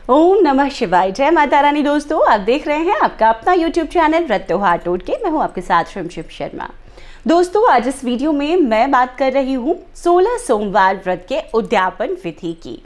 ओम नमः शिवाय। जय माता रानी। दोस्तों, आप देख रहे हैं आपका अपना YouTube चैनल व्रत त्योहार टोटके। मैं हूं आपके साथ शिव शर्मा। दोस्तों, आज इस वीडियो में मैं बात कर रही हूं 16 सोमवार व्रत के उद्यापन विधि की।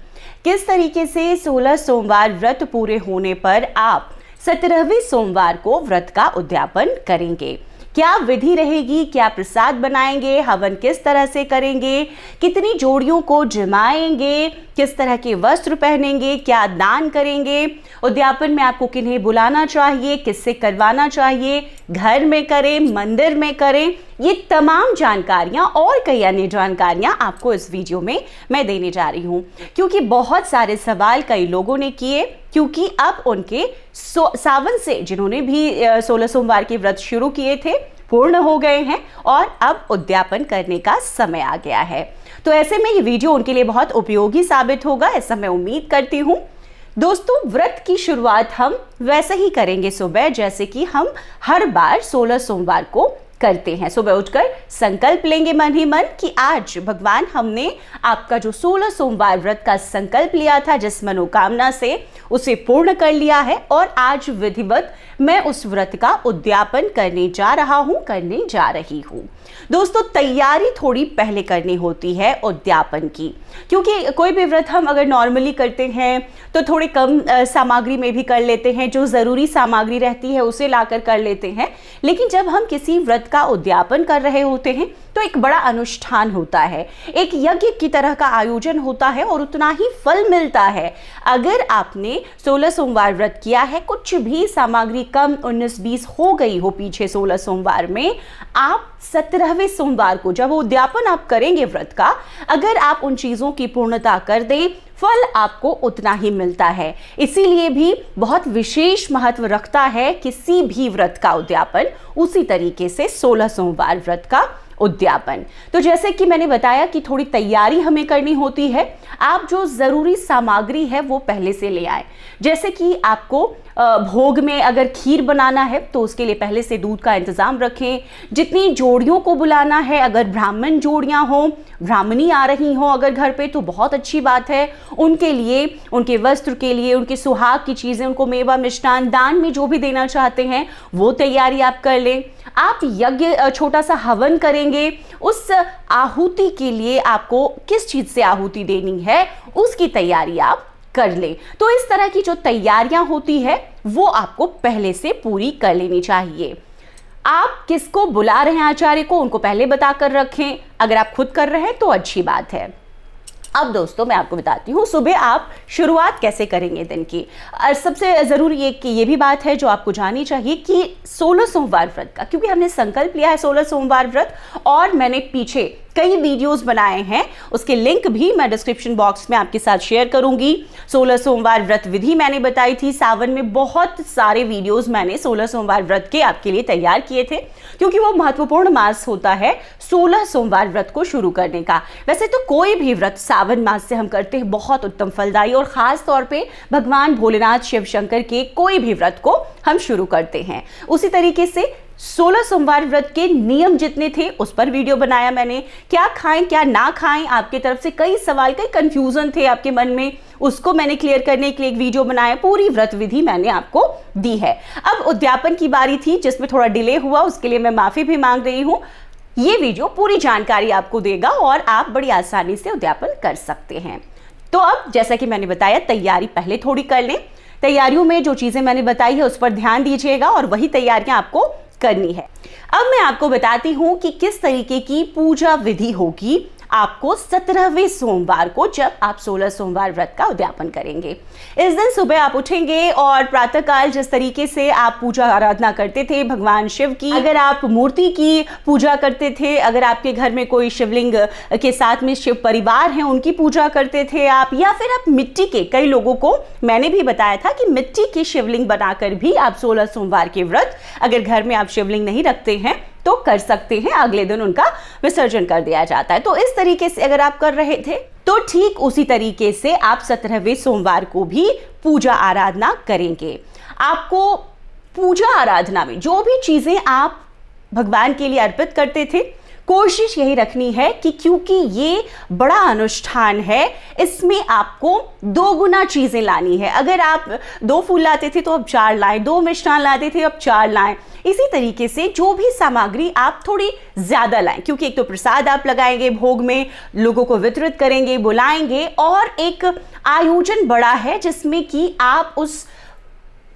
किस तरीके से 16 सोमवार व्रत पूरे होने पर आप 17वें सोमवार को व्रत का उद्यापन करेंगे, क्या विधि रहेगी, क्या प्रसाद बनाएंगे, हवन किस तरह से करेंगे, कितनी जोड़ियों को जमाएंगे, किस तरह के वस्त्र पहनेंगे, क्या दान करेंगे, उद्यापन में आपको किन्हें बुलाना चाहिए, किससे करवाना चाहिए, घर में करें, मंदिर में करें, ये तमाम जानकारियां और कई अन्य जानकारियां आपको इस वीडियो में मैं देने जा रही हूं। क्योंकि बहुत सारे सवाल कई लोगों ने किए, क्योंकि अब उनके सावन से जिन्होंने भी 16 सोमवार के व्रत शुरू किए थे पूर्ण हो गए हैं और अब उद्यापन करने का समय आ गया है। तो ऐसे में ये वीडियो उनके लिए बहुत उपयोगी साबित होगा, ऐसा मैं उम्मीद करती हूँ। दोस्तों, व्रत की शुरुआत हम वैसे ही करेंगे सुबह, जैसे कि हम हर बार 16 सोमवार को करते हैं। सुबह उठकर संकल्प लेंगे मन ही मन कि आज भगवान, हमने आपका जो 16 सोमवार व्रत का संकल्प लिया था, जिस मनोकामना से उसे पूर्ण कर लिया है, और आज विधिवत मैं उस व्रत का उद्यापन करने जा रहा हूं, करने जा रही हूं। दोस्तों, तैयारी थोड़ी पहले करनी होती है उद्यापन की, क्योंकि कोई भी व्रत हम अगर नॉर्मली करते हैं तो थोड़ी कम सामग्री में भी कर लेते हैं, जो ज़रूरी सामग्री रहती है उसे लाकर कर लेते हैं। लेकिन जब हम किसी व्रत का उद्यापन कर रहे होते हैं तो एक बड़ा अनुष्ठान होता है, एक यज्ञ की तरह का आयोजन होता है और उतना ही फल मिलता है। अगर आपने 16 सोमवार व्रत किया है, कुछ भी सामग्री कम 19-20 हो गई हो पीछे 16 सोमवार में, आप 17वें सोमवार को जब उद्यापन आप करेंगे व्रत का, अगर आप उन चीज़ों की पूर्णता कर दें, फल आपको उतना ही मिलता है। इसीलिए भी बहुत विशेष महत्व रखता है किसी भी व्रत का उद्यापन, उसी तरीके से 16 सोमवार व्रत का उद्यापन। तो जैसे कि मैंने बताया कि थोड़ी तैयारी हमें करनी होती है। आप जो ज़रूरी सामग्री है वो पहले से ले आए। जैसे कि आपको भोग में अगर खीर बनाना है तो उसके लिए पहले से दूध का इंतज़ाम रखें। जितनी जोड़ियों को बुलाना है, अगर ब्राह्मण जोड़ियां हों, ब्राह्मणी आ रही हों अगर घर पे, तो बहुत अच्छी बात है। उनके लिए, उनके वस्त्र के लिए, उनके सुहाग की चीज़ें, उनको मेवा मिष्ठान दान में जो भी देना चाहते हैं वो तैयारी आप कर लें। आप यज्ञ, छोटा सा हवन करेंगे, उस आहुति के लिए आपको किस चीज़ से आहुति देनी है उसकी तैयारी आप कर लें। तो इस तरह की जो तैयारियां होती है वो आपको पहले से पूरी कर लेनी चाहिए। आप किसको बुला रहे हैं आचार्य को, उनको पहले बताकर रखें। अगर आप खुद कर रहे हैं तो अच्छी बात है। अब दोस्तों, मैं आपको बताती हूँ सुबह आप शुरुआत कैसे करेंगे दिन की। सबसे ज़रूरी एक कि ये भी बात है जो आपको जाननी चाहिए कि 16 सोमवार व्रत का, क्योंकि हमने संकल्प लिया है 16 सोमवार व्रत, और मैंने पीछे कई वीडियोस बनाए हैं, उसके लिंक भी मैं डिस्क्रिप्शन बॉक्स में आपके साथ शेयर करूंगी। 16 सोमवार व्रत विधि मैंने बताई थी, सावन में बहुत सारे वीडियोस मैंने 16 सोमवार व्रत के आपके लिए तैयार किए थे, क्योंकि वो महत्वपूर्ण मास होता है 16 सोमवार व्रत को शुरू करने का। वैसे तो कोई भी व्रत सावन मास से हम करते हैं बहुत उत्तम फलदायी, और ख़ास तौर पर भगवान भोलेनाथ शिव शंकर के कोई भी व्रत को हम शुरू करते हैं। उसी तरीके से 16 सोमवार व्रत के नियम जितने थे उस पर वीडियो बनाया मैंने। क्या खाएं क्या ना खाएं, आपके तरफ से कई सवाल, कई कंफ्यूजन थे आपके मन में, उसको मैंने क्लियर करने के लिए एक वीडियो बनाया। पूरी व्रत विधि मैंने आपको दी है। अब उद्यापन की बारी थी जिसमें थोड़ा डिले हुआ, उसके लिए मैं माफ़ी भी मांग रही हूँ। ये वीडियो पूरी जानकारी आपको देगा और आप बड़ी आसानी से उद्यापन कर सकते हैं। तो अब जैसा कि मैंने बताया, तैयारी पहले थोड़ी कर लें। तैयारियों में जो चीज़ें मैंने बताई है उस पर ध्यान दीजिएगा और वही तैयारियां आपको करनी है। अब मैं आपको बताती हूं कि किस तरीके की पूजा विधि होगी आपको 17वें सोमवार को, जब आप 16 सोमवार व्रत का उद्यापन करेंगे। इस दिन सुबह आप उठेंगे और प्रातःकाल जिस तरीके से आप पूजा आराधना करते थे भगवान शिव की, अगर आप मूर्ति की पूजा करते थे, अगर आपके घर में कोई शिवलिंग के साथ में शिव परिवार हैं उनकी पूजा करते थे आप, या फिर आप मिट्टी के, कई लोगों को मैंने भी बताया था कि मिट्टी की शिवलिंग बनाकर भी आप 16 सोमवार के व्रत, अगर घर में आप शिवलिंग नहीं रखते हैं तो कर सकते हैं, अगले दिन उनका विसर्जन कर दिया जाता है। तो इस तरीके से अगर आप कर रहे थे तो ठीक उसी तरीके से आप 17वें सोमवार को भी पूजा आराधना करेंगे। आपको पूजा आराधना में जो भी चीज़ें आप भगवान के लिए अर्पित करते थे, कोशिश यही रखनी है कि क्योंकि ये बड़ा अनुष्ठान है, इसमें आपको 2 गुना चीजें लानी है। अगर आप 2 फूल लाते थे तो अब 4 लाएं, 2 मिष्ठान लाते थे अब 4 लाएं। इसी तरीके से जो भी सामग्री आप थोड़ी ज्यादा लाएं, क्योंकि एक तो प्रसाद आप लगाएंगे भोग में, लोगों को वितरित करेंगे, बुलाएंगे, और एक आयोजन बड़ा है जिसमें कि आप उस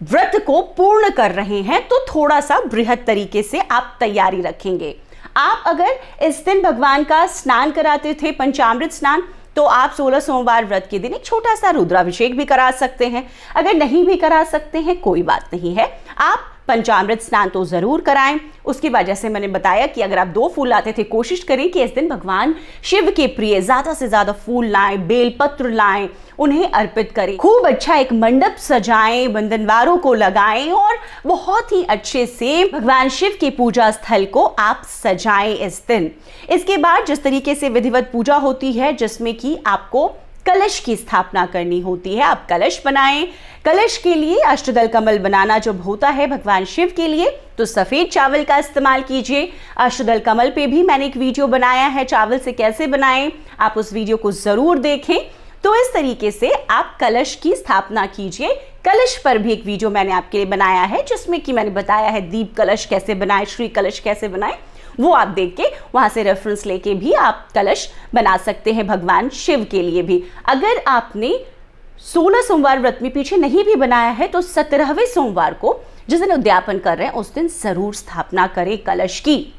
व्रत को पूर्ण कर रहे हैं, तो थोड़ा सा बृहद तरीके से आप तैयारी रखेंगे। आप अगर इस दिन भगवान का स्नान कराते थे, पंचामृत स्नान, तो आप 16 सोमवार व्रत के दिन एक छोटा सा रुद्राभिषेक भी करा सकते हैं। अगर नहीं भी करा सकते हैं कोई बात नहीं है, आप पंचामृत स्नान तो जरूर कराएं। उसके बाद जैसे मैंने बताया कि अगर आप 2 फूल लाते थे, कोशिश करें कि इस दिन भगवान शिव के प्रिय ज्यादा से ज्यादा फूल लाएं, बेलपत्र लाएं, उन्हें अर्पित करें। खूब अच्छा एक मंडप सजाएं, बंधनवारों को लगाएं और बहुत ही अच्छे से भगवान शिव के पूजा स्थल को आप सजाएं इस दिन। इसके बाद जिस तरीके से विधिवत पूजा होती है, जिसमें कि आपको कलश की स्थापना करनी होती है, आप कलश बनाएं। कलश के लिए अष्टदल कमल बनाना जब होता है भगवान शिव के लिए, तो सफेद चावल का इस्तेमाल कीजिए। अष्टदल कमल पे भी मैंने एक वीडियो बनाया है, चावल से कैसे बनाएं, आप उस वीडियो को जरूर देखें। तो इस तरीके से आप कलश की स्थापना कीजिए। कलश पर भी एक वीडियो मैंने आपके लिए बनाया है, जिसमें कि मैंने बताया है दीप कलश कैसे बनाएं, श्री कलश कैसे बनाएं, वो आप देख के वहां से रेफरेंस लेके भी आप कलश बना सकते हैं भगवान शिव के लिए भी। अगर आपने 16 सोमवार व्रत में पीछे नहीं भी बनाया है, तो 17वें सोमवार को जिस दिन उद्यापन कर रहे हैं उस दिन जरूर स्थापना करें कलश की।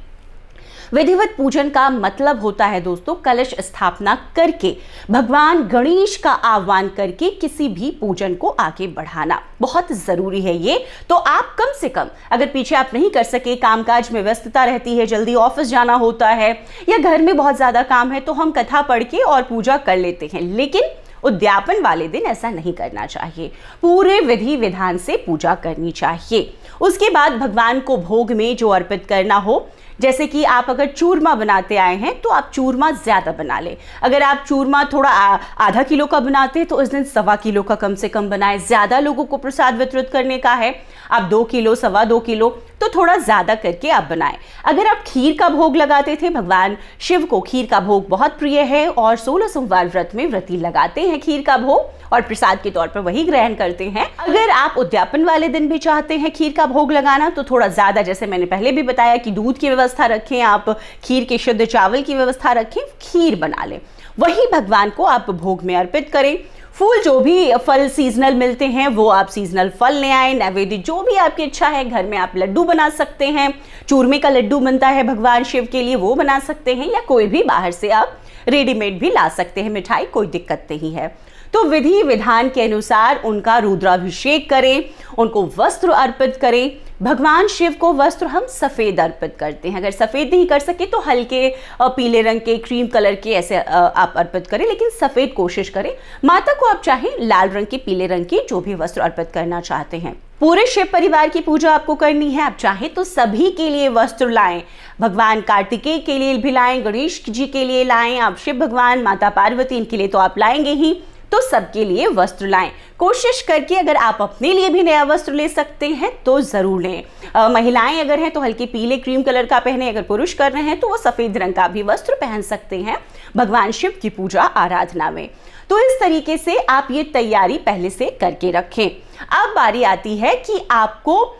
विधिवत पूजन का मतलब होता है दोस्तों कलश स्थापना करके भगवान गणेश का आह्वान करके किसी भी पूजन को आगे बढ़ाना बहुत जरूरी है ये। तो आप कम से कम, अगर पीछे आप नहीं कर सके, कामकाज में व्यस्तता रहती है, जल्दी ऑफिस जाना होता है या घर में बहुत ज्यादा काम है, तो हम कथा पढ़ के और पूजा कर लेते हैं, लेकिन उद्यापन वाले दिन ऐसा नहीं करना चाहिए। पूरे विधि विधान से पूजा करनी चाहिए। उसके बाद भगवान को भोग में जो अर्पित करना हो, जैसे कि आप अगर चूरमा बनाते आए हैं तो आप चूरमा ज्यादा बना लें। अगर आप चूरमा थोड़ा आधा किलो का बनाते हैं तो इस दिन 1.25 किलो का कम से कम बनाएं। ज्यादा लोगों को प्रसाद वितरित करने का है, आप 2 किलो 2.25 किलो तो थोड़ा ज्यादा करके आप बनाएं। अगर आप खीर का भोग लगाते थे, भगवान शिव को खीर का भोग बहुत प्रिय है और 16 सोमवार व्रत में व्रती लगाते हैं खीर का भोग और प्रसाद के तौर पर वही ग्रहण करते हैं। अगर आप उद्यापन वाले दिन भी चाहते हैं खीर का भोग लगाना, तो थोड़ा ज्यादा, जैसे मैंने पहले भी बताया कि दूध की व्यवस्था रखें, आप खीर के शुद्ध चावल की व्यवस्था रखें, खीर बना लें, वही भगवान को आप भोग में अर्पित करें। फूल, जो भी फल सीजनल मिलते हैं वो आप सीजनल फल ले आए। नैवेद्य जो भी आपकी इच्छा है, घर में आप लड्डू बना सकते हैं, चूरमे का लड्डू बनता है भगवान शिव के लिए, वो बना सकते हैं, या कोई भी बाहर से आप रेडीमेड भी ला सकते हैं मिठाई, कोई दिक्कत नहीं है। तो विधि विधान के अनुसार उनका रुद्राभिषेक करें, उनको वस्त्र अर्पित करें। भगवान शिव को वस्त्र हम सफेद अर्पित करते हैं, अगर सफेद नहीं कर सके तो हल्के पीले रंग के, क्रीम कलर के ऐसे आप अर्पित करें, लेकिन सफेद कोशिश करें। माता को आप चाहें लाल रंग के, पीले रंग के, जो भी वस्त्र अर्पित करना चाहते हैं। पूरे शिव परिवार की पूजा आपको करनी है, आप चाहें तो सभी के लिए वस्त्र लाएं। भगवान कार्तिकेय के लिए भी लाएं, गणेश जी के लिए लाएं, आप शिव भगवान, माता पार्वती, इनके लिए तो आप लाएंगे ही, तो सबके लिए वस्त्र लाएं। कोशिश करके अगर आप अपने लिए भी नया वस्त्र ले सकते हैं तो जरूर लें। महिलाएं अगर हैं तो हल्के पीले क्रीम कलर का पहने, अगर पुरुष कर रहे हैं तो वो सफेद रंग का भी वस्त्र पहन सकते हैं भगवान शिव की पूजा आराधना में। तो इस तरीके से आप ये तैयारी पहले से करके रखें। अब बारी आती है कि आपको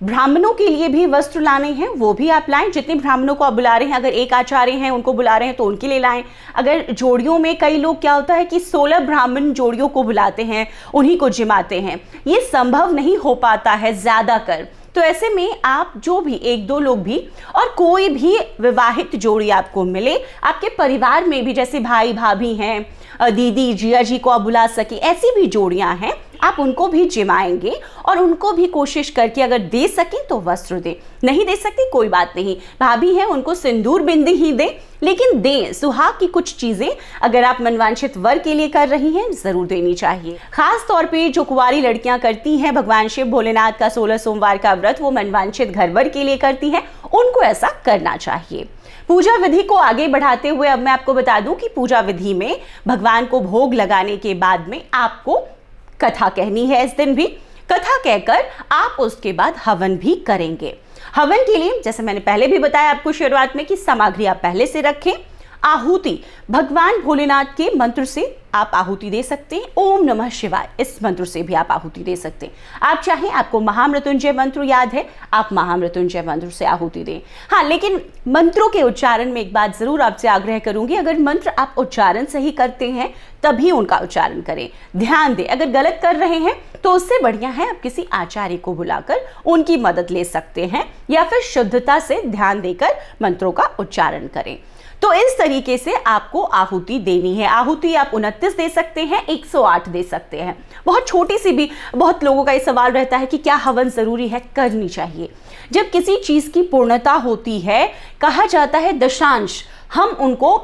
ब्राह्मणों के लिए भी वस्त्र लाने हैं, वो भी आप लाएं। जितने ब्राह्मणों को आप बुला रहे हैं, अगर एक आचार्य हैं उनको बुला रहे हैं तो उनके लिए लाएं। अगर जोड़ियों में कई लोग, क्या होता है कि 16 ब्राह्मण जोड़ियों को बुलाते हैं, उन्हीं को जिमाते हैं, ये संभव नहीं हो पाता है ज्यादा कर। तो ऐसे में आप जो भी 1-2 लोग भी, और कोई भी विवाहित जोड़ी आपको मिले, आपके परिवार में भी जैसे भाई भाभी हैं, दीदी जिया जी को आप बुला सके, ऐसी भी जोड़ियां हैं, आप उनको भी जिमाएंगे और उनको भी कोशिश करके अगर दे सकें तो वस्त्र दें। नहीं दे सकते कोई बात नहीं, भाभी हैं उनको सिंदूर बिंदी ही दें, लेकिन दें। सुहाग की कुछ चीजें अगर आप मनवांछित वर के लिए कर रही हैं जरूर देनी चाहिए। खास तौर पे जो कुंवारी लड़कियां करती हैं भगवान शिव भोलेनाथ का 16 सोमवार का व्रत, वो मनवांछित घरवर के लिए करती हैं, उनको ऐसा करना चाहिए। पूजा विधि को आगे बढ़ाते हुए अब मैं आपको बता दूं कि पूजा विधि में भगवान को भोग लगाने के बाद में आपको कथा कहनी है। इस दिन भी कथा कहकर आप उसके बाद हवन भी करेंगे। हवन के लिए जैसे मैंने पहले भी बताया आपको शुरुआत में कि सामग्री आप पहले से रखें। आहुति भगवान भोलेनाथ के मंत्र से आप आहुति दे सकते हैं। ओम नमः शिवाय इस मंत्र से भी आप आहुति दे सकते हैं। आप चाहें, आपको महामृत्युंजय मंत्र याद है, आप महामृत्युंजय मंत्र से आहुति दें। हाँ, लेकिन मंत्रों के उच्चारण में एक बात जरूर आपसे आग्रह करूंगी, अगर मंत्र आप उच्चारण सही करते हैं तभी उनका उच्चारण करें। ध्यान दें, अगर गलत कर रहे हैं तो उससे बढ़िया है आप किसी आचार्य को बुलाकर उनकी मदद ले सकते हैं, या फिर शुद्धता से ध्यान देकर मंत्रों का उच्चारण करें। तो इस तरीके से आपको आहुति देनी है। आहुति आप 29 दे सकते हैं, 108 दे सकते हैं। बहुत छोटी सी भी, बहुत लोगों का ये सवाल रहता है कि क्या हवन जरूरी है? करनी चाहिए। जब किसी चीज की पूर्णता होती है, कहा जाता है दशांश, हम उनको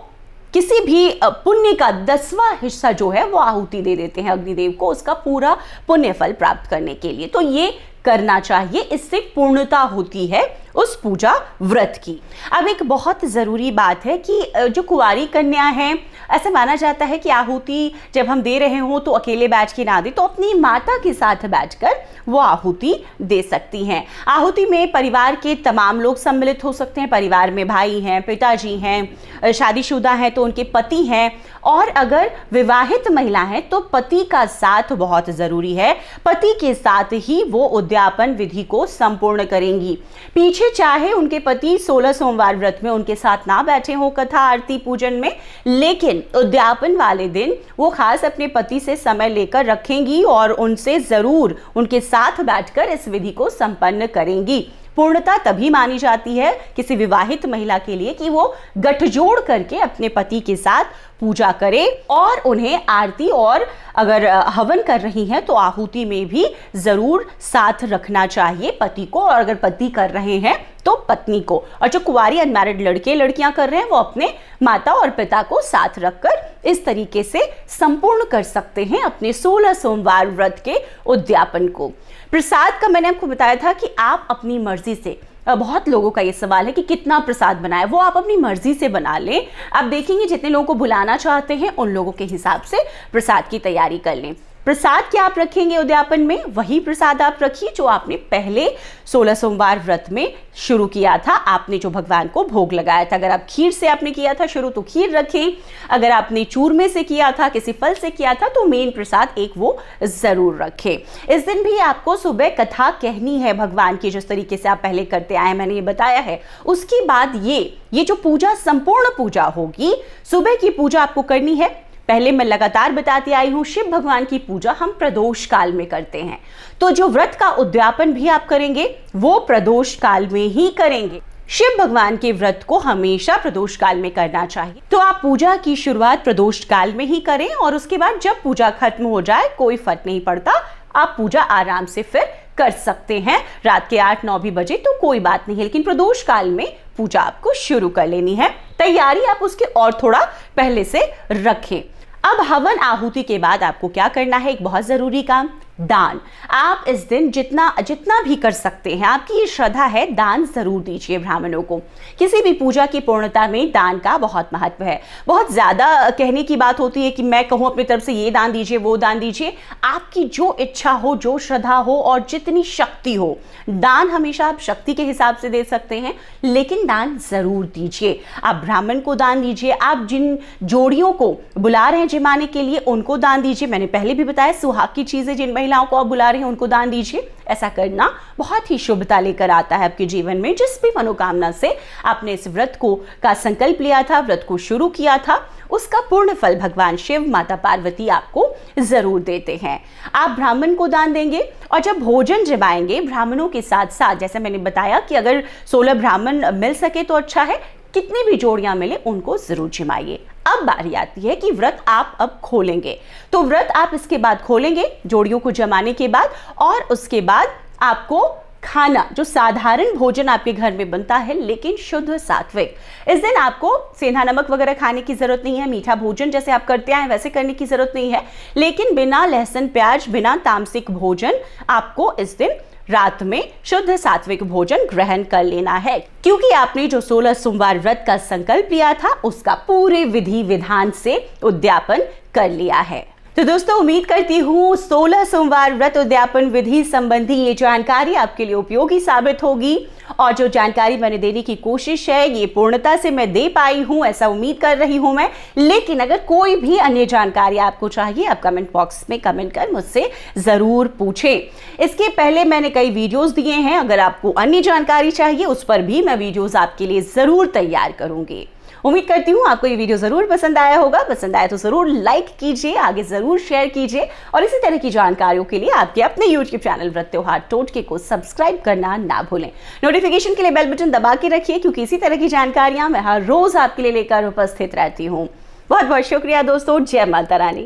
किसी भी पुण्य का 10वां हिस्सा जो है वो आहुति दे देते हैं अग्निदेव को, उसका पूरा पुण्य फल प्राप्त करने के लिए। तो ये करना चाहिए, इससे पूर्णता होती है उस पूजा व्रत की। अब एक बहुत ज़रूरी बात है कि जो कुंवारी कन्या है, ऐसा माना जाता है कि आहुति जब हम दे रहे हों तो अकेले बैठ के ना दे, तो अपनी माता के साथ बैठकर वो आहुति दे सकती हैं। आहुति में परिवार के तमाम लोग सम्मिलित हो सकते हैं। परिवार में भाई हैं, पिताजी हैं, शादीशुदा हैं तो उनके पति हैं, और अगर विवाहित महिला है तो पति का साथ बहुत ज़रूरी है। पति के साथ ही वो उद्यापन विधि को संपूर्ण करेंगी। पीछे चाहे उनके पति 16 सोमवार व्रत में उनके साथ ना बैठे हो कथा आरती पूजन में, लेकिन उद्यापन वाले दिन वो खास अपने पति से समय लेकर रखेंगी और उनसे ज़रूर उनके साथ बैठकर इस विधि को संपन्न करेंगी। पूर्णता तभी मानी जाती है किसी विवाहित महिला के लिए कि वो गठजोड़ करके अपने पति के साथ पूजा करे और उन्हें आरती और अगर हवन कर रही हैं तो आहुति में भी जरूर साथ रखना चाहिए पति को, और अगर पति कर रहे हैं तो पत्नी को। और जो कुंवारी अनमैरिड लड़के लड़कियां कर रहे हैं वो अपने माता और पिता को साथ रखकर इस तरीके से संपूर्ण कर सकते हैं अपने 16 सोमवार व्रत के उद्यापन को। प्रसाद का मैंने आपको बताया था कि आप अपनी मर्जी से, बहुत लोगों का ये सवाल है कि कितना प्रसाद बनाए, वो आप अपनी मर्जी से बना लें। आप देखेंगे जितने लोगों को बुलाना चाहते हैं उन लोगों के हिसाब से प्रसाद की तैयारी कर लें। प्रसाद क्या आप रखेंगे उद्यापन में? वही प्रसाद आप रखिए जो आपने पहले 16 सोमवार व्रत में शुरू किया था, आपने जो भगवान को भोग लगाया था। अगर आप खीर से आपने किया था शुरू तो खीर रखें, अगर आपने चूरमे से किया था, किसी फल से किया था तो मेन प्रसाद एक वो जरूर रखें। इस दिन भी आपको सुबह कथा कहनी है भगवान की, जिस तरीके से आप पहले करते आए मैंने ये बताया है। उसके बाद ये जो पूजा संपूर्ण पूजा होगी, सुबह की पूजा आपको करनी है। पहले मैं लगातार बताती आई हूँ, शिव भगवान की पूजा हम प्रदोष काल में करते हैं, तो जो व्रत का उद्यापन भी आप करेंगे वो प्रदोष काल में ही करेंगे। शिव भगवान के व्रत को हमेशा प्रदोष काल में करना चाहिए, तो आप पूजा की शुरुआत प्रदोष काल में ही करें और उसके बाद जब पूजा खत्म हो जाए कोई फर्क नहीं पड़ता, आप पूजा आराम से फिर कर सकते हैं। रात के 8-9 भी बजे तो कोई बात नहीं है, लेकिन प्रदोष काल में पूजा आपको शुरू कर लेनी है। तैयारी आप उसके और थोड़ा पहले से रखें। अब हवन आहुति के बाद आपको क्या करना है? एक बहुत जरूरी काम, दान। आप इस दिन जितना भी कर सकते हैं, आपकी ये श्रद्धा है, दान जरूर दीजिए ब्राह्मणों को। किसी भी पूजा की पूर्णता में दान का बहुत महत्व है। बहुत ज्यादा कहने की बात होती है कि मैं कहूँ अपनी तरफ से ये दान दीजिए, वो दान दीजिए। आपकी जो इच्छा हो, जो श्रद्धा हो और जितनी शक्ति हो, दान हमेशा आप शक्ति के हिसाब से दे सकते हैं, लेकिन दान जरूर दीजिए। आप ब्राह्मण को दान दीजिए, आप जिन जोड़ियों को बुला रहे हैं जिमाने के लिए उनको दान दीजिए। मैंने पहले भी बताया, सुहाग की चीजें जिन महिलाओं को आप बुला रहे हैं उनको दान दीजिए। ऐसा करना बहुत ही शुभता लेकर आता है आपके जीवन में। जिस भी मनोकामना से आपने इस व्रत का संकल्प लिया था, व्रत को शुरू किया था, उसका पूर्ण फल भगवान शिव, माता पार्वती आपको जरूर देते हैं। आप ब्राह्मण को दान देंगे और जब भोजन जमाएंगे ब्राह्मणों के साथ साथ, जैसे मैंने बताया कि अगर 16 ब्राह्मण मिल सके तो अच्छा है, कितनी भी जोड़ियां मिले उनको जरूर जमाइए। अब बारी आती है कि व्रत आप अब खोलेंगे, तो व्रत आप इसके बाद खोलेंगे जोड़ियों को जमाने के बाद, और उसके बाद आपको खाना, जो साधारण भोजन आपके घर में बनता है लेकिन शुद्ध सात्विक, इस दिन आपको सेंधा नमक वगैरह खाने की जरूरत नहीं है। मीठा भोजन जैसे आप करते आए वैसे करने की जरूरत नहीं है, लेकिन बिना लहसुन प्याज, बिना तामसिक भोजन आपको इस दिन रात में शुद्ध सात्विक भोजन ग्रहण कर लेना है, क्योंकि आपने जो 16 सोमवार व्रत का संकल्प लिया था उसका पूरे विधि विधान से उद्यापन कर लिया है। तो दोस्तों उम्मीद करती हूँ 16 सोमवार व्रत उद्यापन विधि संबंधी ये जानकारी आपके लिए उपयोगी साबित होगी और जो जानकारी मैंने देने की कोशिश है ये पूर्णता से मैं दे पाई हूँ, ऐसा उम्मीद कर रही हूँ मैं। लेकिन अगर कोई भी अन्य जानकारी आपको चाहिए आप कमेंट बॉक्स में कमेंट कर मुझसे जरूर पूछें। इसके पहले मैंने कई वीडियोस दिए हैं, अगर आपको अन्य जानकारी चाहिए उस पर भी मैं वीडियोस आपके लिए जरूर तैयार करूंगी। उम्मीद करती हूँ आपको ये वीडियो जरूर पसंद आया होगा। पसंद आया तो जरूर लाइक कीजिए, आगे जरूर शेयर कीजिए और इसी तरह की जानकारियों के लिए आपके अपने YouTube चैनल व्रत त्योहार टोटके को सब्सक्राइब करना ना भूलें। नोटिफिकेशन के लिए बेल बटन दबा के रखिए क्योंकि इसी तरह की जानकारियां मैं हर रोज आपके लिए लेकर उपस्थित रहती हूँ। बहुत बहुत शुक्रिया दोस्तों। जय माता रानी।